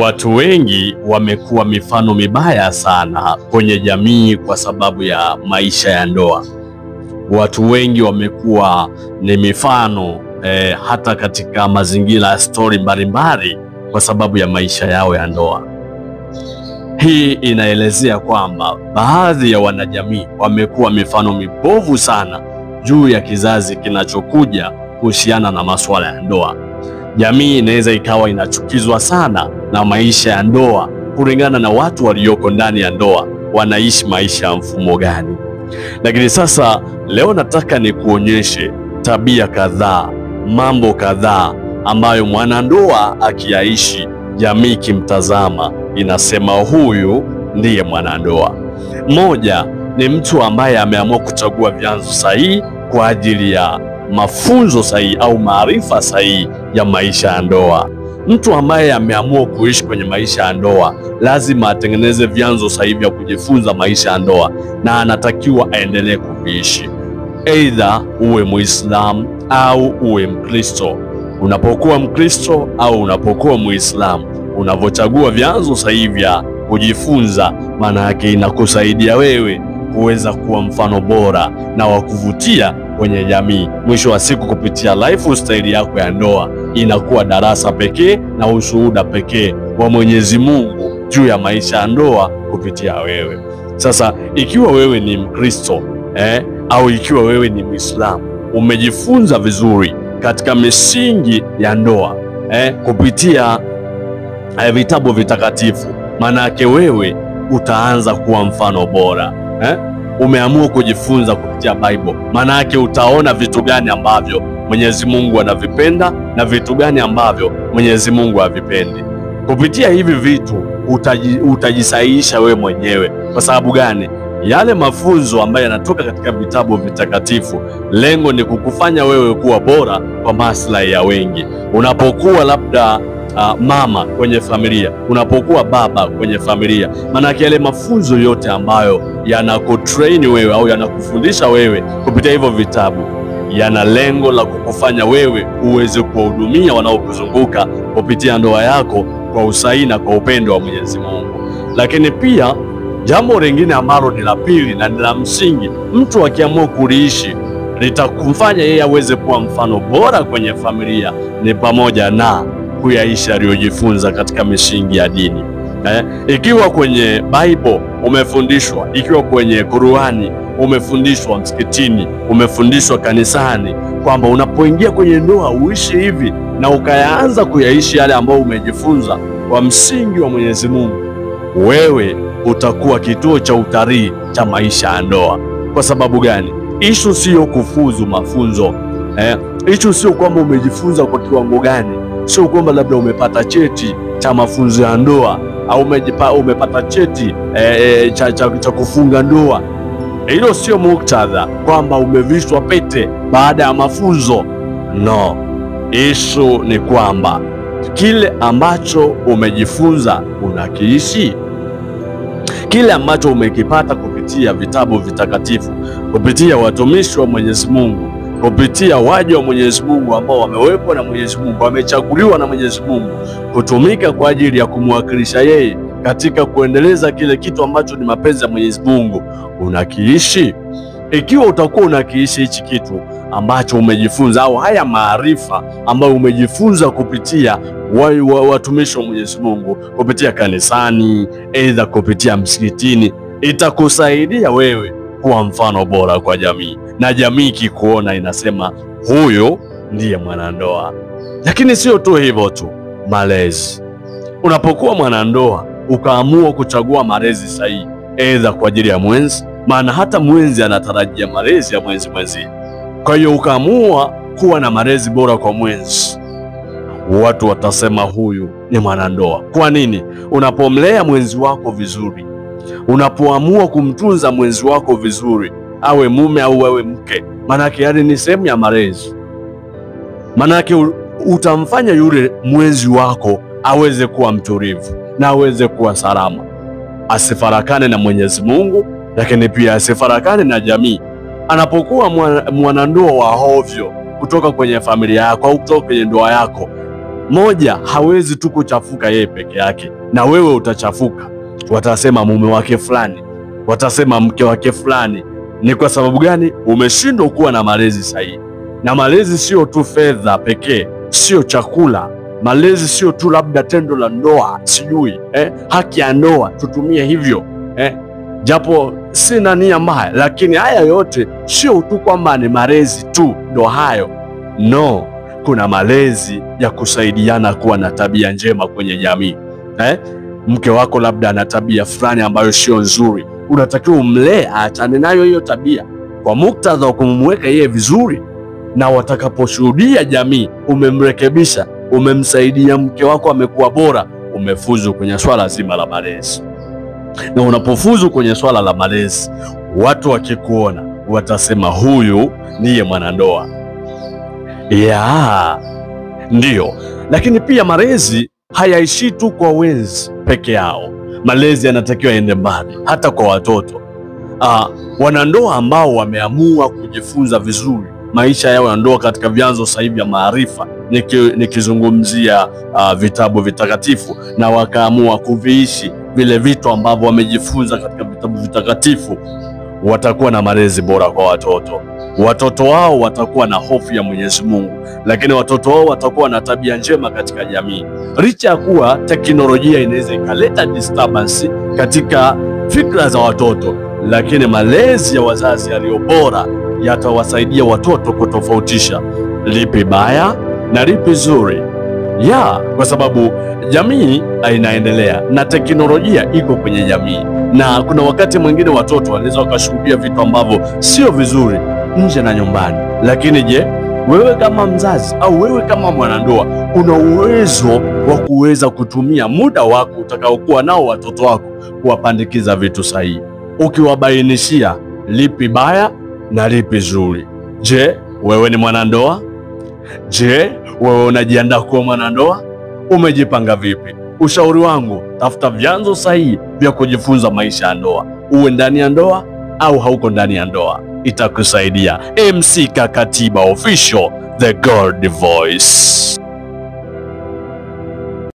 Watu wengi wamekuwa mifano mibaya sana kwenye jamii kwa sababu ya maisha ya ndoa. Watu wengi wamekuwa ni mifano hata katika mazingira ya stori mbalimbali kwa sababu ya maisha yao ya ndoa. Hii inaelezea kwamba baadhi ya wanajamii wamekuwa mifano mibovu sana juu ya kizazi kinachokuja kuhusiana na masuala ya ndoa. Jamii inaweza ikawa inachukizwa sana na maisha ya ndoa kulingana na watu walioko ndani ya ndoa wanaishi maisha ya mfumo gani. Lakini sasa leo nataka nikuonyeshe tabia kadhaa, mambo kadhaa ambayo mwanandoa akiyaishi, jamii kimtazama inasema huyu ndiye mwanandoa. Moja ni mtu ambaye ameamua kuchagua vyanzo sahihi kwa ajili ya mafunzo sahihi au maarifa sahihi ya maisha ya ndoa. Mtu ambaye ameamua kuishi kwenye maisha ya ndoa lazima atengeneze vyanzo sahihi vya kujifunza maisha ya ndoa, na anatakiwa aendelee kuishi. Aidha uwe Muislamu au uwe Mkristo. Unapokuwa Mkristo au unapokuwa Muislamu, unavochagua vyanzo sahihi vya kujifunza, maana yake inakusaidia wewe kuweza kuwa mfano bora na wa kuvutia kwenye jamii. Mwisho wa siku, kupitia lifestyle yako ya ndoa inakuwa darasa pekee na ushuhuda pekee wa Mwenyezi Mungu juu ya maisha ya ndoa kupitia wewe. Sasa ikiwa wewe ni Mkristo au ikiwa wewe ni Muislamu, umejifunza vizuri katika misingi ya ndoa kupitia vitabu vitakatifu, maana yake wewe utaanza kuwa mfano bora. Umeamua kujifunza kupitia Bible, maana yake utaona vitu gani ambavyo Mwenyezi Mungu anavipenda na vitu gani ambavyo Mwenyezi Mungu havipendi. Kupitia hivi vitu utajisahihisha wewe mwenyewe. Kwa sababu gani? Yale mafunzo ambayo yanatoka katika vitabu vitakatifu, lengo ni kukufanya wewe kuwa bora kwa maslahi ya wengi. Unapokuwa labda mama kwenye familia, unapokuwa baba kwenye familia, maana yale mafunzo yote ambayo yanakutrain wewe au yanakufundisha wewe kupitia hivyo vitabu yana lengo la kukufanya wewe uweze kuwahudumia wanaokuzunguka kupitia ndoa yako kwa usahihi na kwa upendo wa Mwenyezi Mungu. Lakini pia jambo lingine ambalo ni la pili na ni la msingi, mtu akiamua kuliishi litakumfanya yeye aweze kuwa mfano bora kwenye familia, ni pamoja na kuyaishi aliyojifunza katika misingi ya dini. Ikiwa kwenye Bible umefundishwa, ikiwa kwenye Qur'ani umefundishwa msikitini, umefundishwa kanisani kwamba unapoingia kwenye ndoa uishi hivi, na ukayaanza kuyaishi yale ambayo umejifunza kwa msingi wa Mwenyezi Mungu, wewe utakuwa kituo cha utalii cha maisha ya ndoa. Kwa sababu gani? Ishu sio kufuzu mafunzo. Ishu sio kwamba umejifunza kwa kiwango gani, sio kwamba labda umepata cheti cha mafunzo ya ndoa au umepata cheti cha kufunga ndoa. Hilo sio muktadha kwamba umevishwa pete baada ya mafunzo. No, ishu ni kwamba kile ambacho umejifunza unakiishi, kile ambacho umekipata kupitia vitabu vitakatifu, kupitia watumishi wa Mwenyezi Mungu, kupitia waja wa Mwenyezi Mungu ambao wamewekwa na Mwenyezi Mungu, wamechaguliwa na Mwenyezi Mungu kutumika kwa ajili ya kumwakilisha yeye katika kuendeleza kile kitu ambacho ni mapenzi ya Mwenyezi Mungu, unakiishi. Ikiwa utakuwa unakiishi hichi kitu ambacho umejifunza au haya maarifa ambayo umejifunza kupitia watumishi wa Mwenyezi Mungu, kupitia kanisani, aidha kupitia msikitini, itakusaidia wewe kuwa mfano bora kwa jamii, na jamii ikikuona inasema huyo ndiye mwanandoa. Lakini sio tu hivyo tu, malezi. Unapokuwa mwanandoa ukaamua kuchagua malezi sahihi, aidha kwa ajili ya mwenzi, maana hata mwenzi anatarajia malezi ya mwenzi. Kwa hiyo ukaamua kuwa na malezi bora kwa mwenzi, watu watasema huyu ni mwanandoa. Kwa nini? Unapomlea mwenzi wako vizuri, unapoamua kumtunza mwenzi wako vizuri, awe mume au awe mke, manake yale ni sehemu ya malezi. Manake utamfanya yule mwenzi wako aweze kuwa mtulivu na aweze kuwa salama, asifarakane na Mwenyezi Mungu, lakini pia asifarakane na jamii. Anapokuwa mwanandoa wa hovyo kutoka kwenye familia yako au kutoka kwenye ndoa yako, moja hawezi tu kuchafuka yeye peke yake, na wewe utachafuka. Watasema mume wake fulani, watasema mke wake fulani. Ni kwa sababu gani? Umeshindwa kuwa na malezi sahihi. Na malezi sio tu fedha pekee, sio chakula. Malezi sio tu labda tendo la ndoa, sijui haki ya ndoa tutumie hivyo japo sina nia mbaya, lakini haya yote sio tu kwamba ni malezi tu ndo hayo. No, kuna malezi ya kusaidiana kuwa na tabia njema kwenye jamii. Mke wako labda ana tabia fulani ambayo sio nzuri, unatakiwa umlee aachane nayo hiyo tabia, kwa muktadha wa kumweka yeye vizuri, na watakaposhuhudia jamii umemrekebisha, umemsaidia mke wako amekuwa bora, umefuzu kwenye swala zima la malezi. Na unapofuzu kwenye swala la malezi, watu wakikuona watasema huyu ndiye mwanandoa. Ndiyo. Lakini pia malezi hayaishi tu kwa wenzi peke yao. Malezi yanatakiwa yaende mbali hata kwa watoto. Wanandoa ambao wameamua kujifunza vizuri maisha yao ya ndoa katika vyanzo sahihi vya maarifa, nikizungumzia vitabu vitakatifu, na wakaamua kuviishi vile vitu ambavyo wamejifunza katika vitabu vitakatifu, watakuwa na malezi bora kwa watoto. Watoto wao watakuwa na hofu ya Mwenyezi Mungu, lakini watoto wao watakuwa na tabia njema katika jamii. Licha ya kuwa teknolojia inaweza ikaleta disturbance katika fikra za watoto, lakini malezi ya wazazi yaliyo bora yatawasaidia watoto kutofautisha lipi baya na lipi zuri. Kwa sababu jamii inaendelea na teknolojia iko kwenye jamii, na kuna wakati mwingine watoto wanaweza wakashuhudia vitu ambavyo sio vizuri nje na nyumbani. Lakini je, wewe kama mzazi au wewe kama mwanandoa una uwezo wa kuweza kutumia muda wako utakaokuwa nao watoto wako kuwapandikiza vitu sahihi, ukiwabainishia lipi baya na lipi zuri? Je, wewe ni mwanandoa? Je, wewe unajiandaa kuwa mwanandoa? Umejipanga vipi? Ushauri wangu, tafuta vyanzo sahihi vya kujifunza maisha ya ndoa, uwe ndani ya ndoa au hauko ndani ya ndoa, itakusaidia. MC Kakatiba Official, the God Voice.